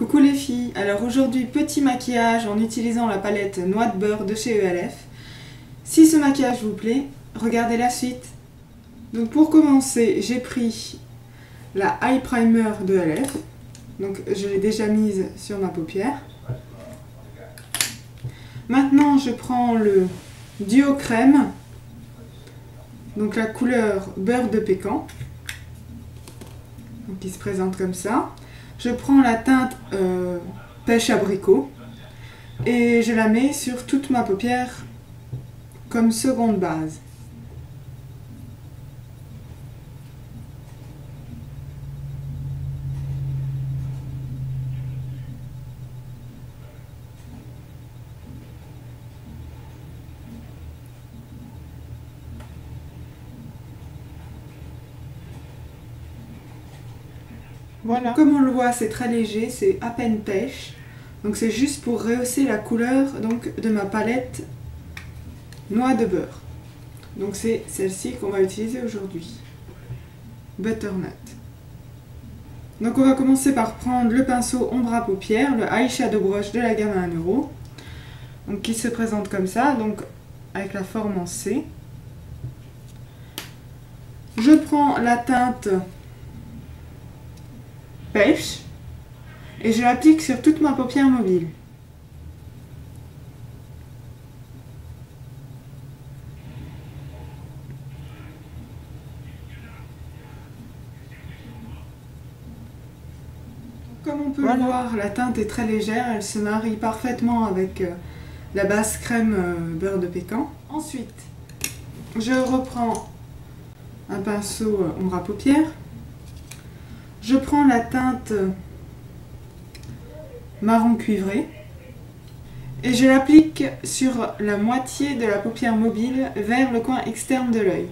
Coucou les filles, alors aujourd'hui petit maquillage en utilisant la palette Noix de beurre de chez ELF. Si ce maquillage vous plaît, regardez la suite. Donc pour commencer, j'ai pris la Eye Primer de ELF. Donc je l'ai déjà mise sur ma paupière. Maintenant je prends le Duo Crème, donc la couleur beurre de pécan, donc qui se présente comme ça. Je prends la teinte pêche abricot et je la mets sur toute ma paupière comme seconde base. Voilà. Comme on le voit, c'est très léger, c'est à peine pêche. Donc c'est juste pour rehausser la couleur donc, de ma palette Noix de beurre. Donc c'est celle-ci qu'on va utiliser aujourd'hui. Butternut. Donc on va commencer par prendre le pinceau ombre à paupières, le eyeshadow brush de la gamme à 1 €. Donc qui se présente comme ça, donc avec la forme en C. Je prends la teinte pêche et je l'applique sur toute ma paupière mobile. Comme on peut le voir, la teinte est très légère, elle se marie parfaitement avec la base crème beurre de pécan. Ensuite, je reprends un pinceau ombre à paupières. Je prends la teinte marron cuivré et je l'applique sur la moitié de la paupière mobile vers le coin externe de l'œil.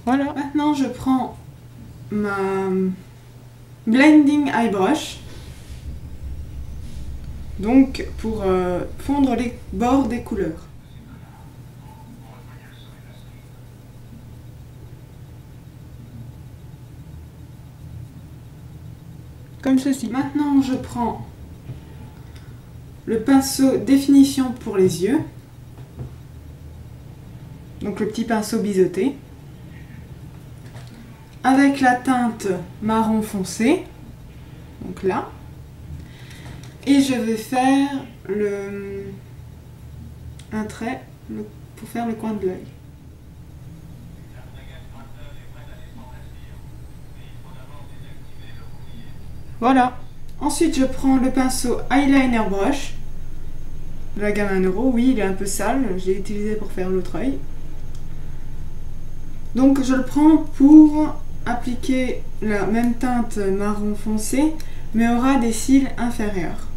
Voilà. Maintenant je prends ma blending eye brush, donc pour fondre les bords des couleurs. Comme ceci. Maintenant je prends le pinceau définition pour les yeux, donc le petit pinceau biseauté, avec la teinte marron foncé, donc là, et je vais faire un trait pour faire le coin de l'œil. Voilà. Ensuite je prends le pinceau eyeliner brush de la gamme 1 €. Oui, il est un peu sale, je l'ai utilisé pour faire l'autre œil. Donc je le prends pour appliquer la même teinte marron foncé, mais au ras des cils inférieurs.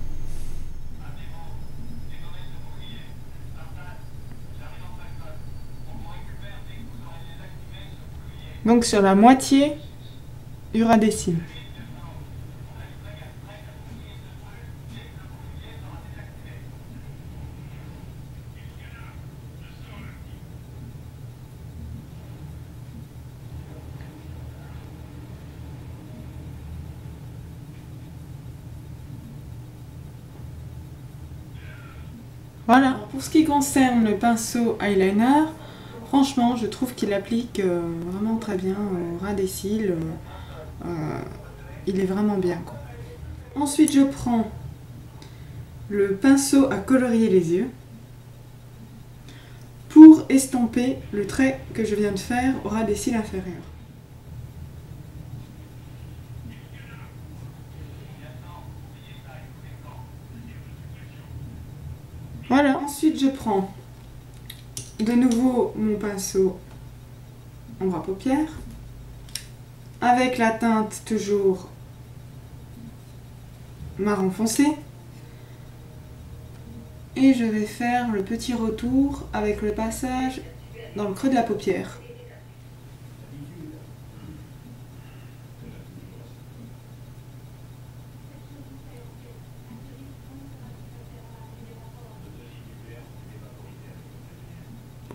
Donc sur la moitié du ras des cils. Voilà. Pour ce qui concerne le pinceau eyeliner, franchement, je trouve qu'il applique vraiment très bien au ras des cils. Il est vraiment bien, quoi. Ensuite, je prends le pinceau à colorier les yeux pour estomper le trait que je viens de faire au ras des cils inférieurs. Voilà. Ensuite, je prends de nouveau mon pinceau ombre à paupières avec la teinte toujours marron foncé et je vais faire le petit retour avec le passage dans le creux de la paupière.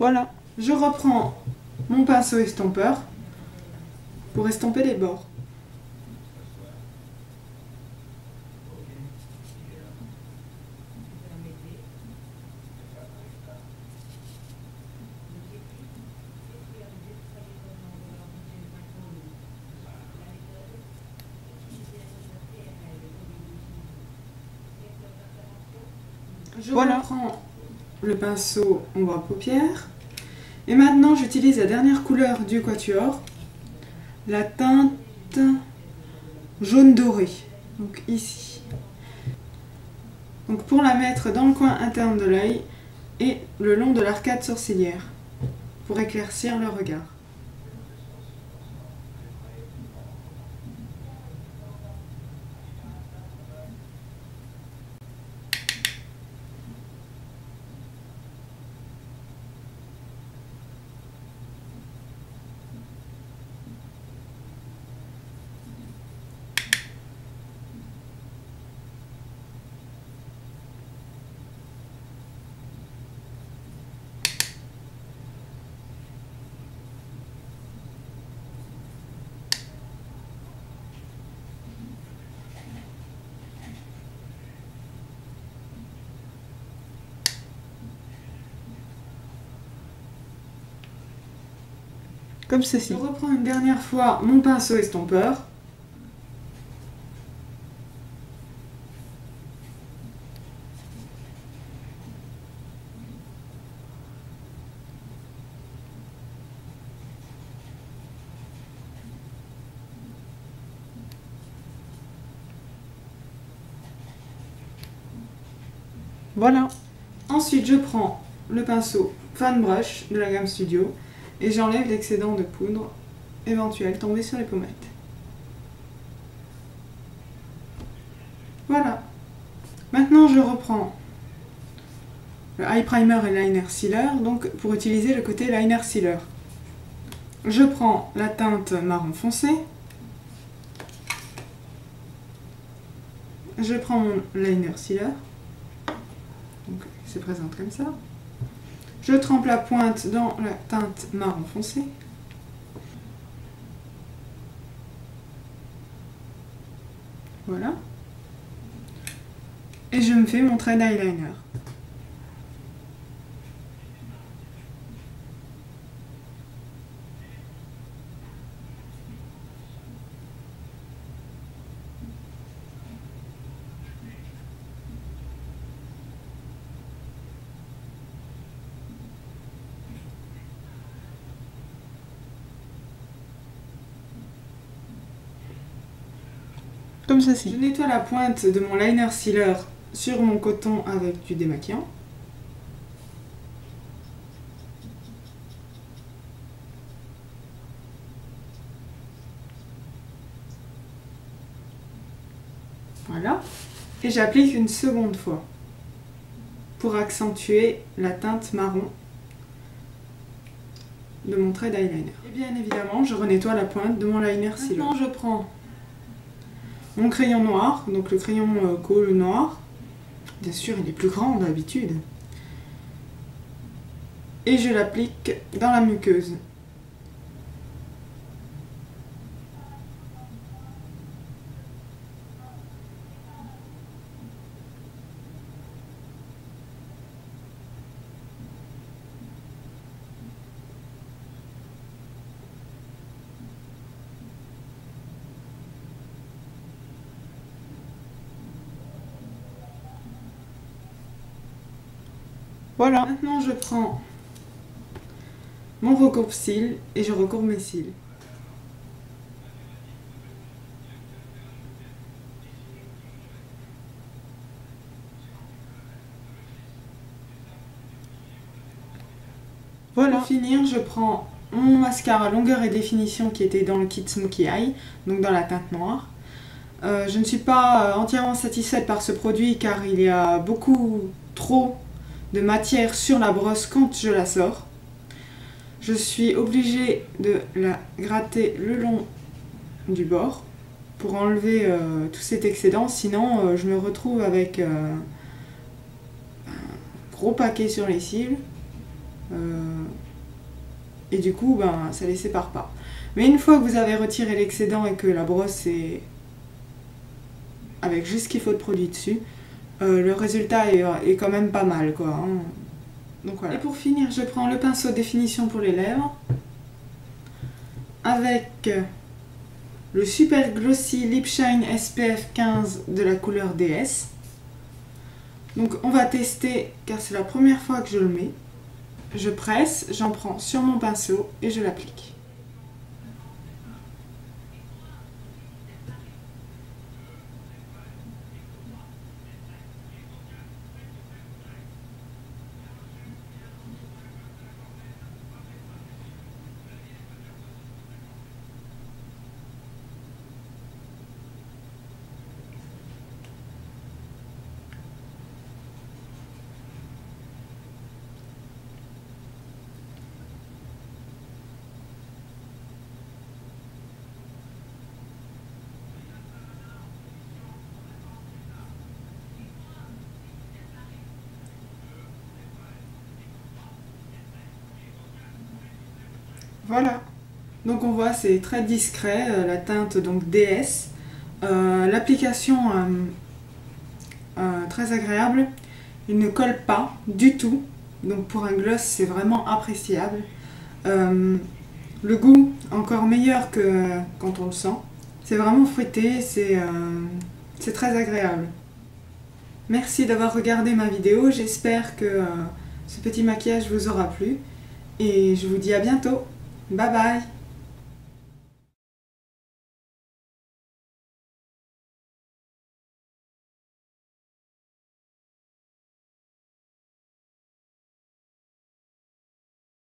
Voilà. Je reprends mon pinceau estompeur pour estomper les bords. Je reprends le pinceau ombre à paupières. Et maintenant, j'utilise la dernière couleur du quatuor, la teinte jaune doré, donc ici. Donc pour la mettre dans le coin interne de l'œil et le long de l'arcade sourcilière, pour éclaircir le regard. Comme ceci. Je reprends une dernière fois mon pinceau estompeur. Voilà. Ensuite, je prends le pinceau Fan Brush de la gamme Studio et j'enlève l'excédent de poudre éventuel tombé sur les pommettes. Voilà. Maintenant, je reprends le Eye Primer et Liner Sealer, donc pour utiliser le côté Liner Sealer. Je prends la teinte marron foncé. Je prends mon Liner Sealer. Donc, il se présente comme ça. Je trempe la pointe dans la teinte marron foncé. Voilà. Et je me fais mon trait d'eyeliner. Comme ceci. Je nettoie la pointe de mon liner sealer sur mon coton avec du démaquillant. Voilà. Et j'applique une seconde fois pour accentuer la teinte marron de mon trait d'eyeliner. Et bien évidemment, je renettoie la pointe de mon liner sealer. Maintenant, je prends mon crayon noir, donc le crayon colle noir. Bien sûr, il est plus grand d'habitude. Et je l'applique dans la muqueuse. Voilà. Maintenant, je prends mon recourbe-cils et je recourbe mes cils. Voilà. Pour finir, je prends mon mascara longueur et définition qui était dans le kit Smokey Eye, donc dans la teinte noire. Je ne suis pas entièrement satisfaite par ce produit car il y a beaucoup trop de matière sur la brosse quand je la sors. Je suis obligée de la gratter le long du bord pour enlever tout cet excédent, sinon je me retrouve avec un gros paquet sur les cils. Et du coup, ben, ça les sépare pas. Mais une fois que vous avez retiré l'excédent et que la brosse est avec juste ce qu'il faut de produit dessus, le résultat est quand même pas mal, quoi, hein. Donc voilà. Et pour finir, je prends le pinceau définition pour les lèvres avec le Super Glossy Lip Shine SPF 15 de la couleur DS. Donc on va tester car c'est la première fois que je le mets. Je presse, j'en prends sur mon pinceau et je l'applique. Voilà, donc on voit c'est très discret, la teinte donc DS, l'application très agréable, il ne colle pas du tout, donc pour un gloss c'est vraiment appréciable. Le goût encore meilleur que quand on le sent, c'est vraiment fruité, c'est très agréable. Merci d'avoir regardé ma vidéo, j'espère que ce petit maquillage vous aura plu et je vous dis à bientôt. Bye bye!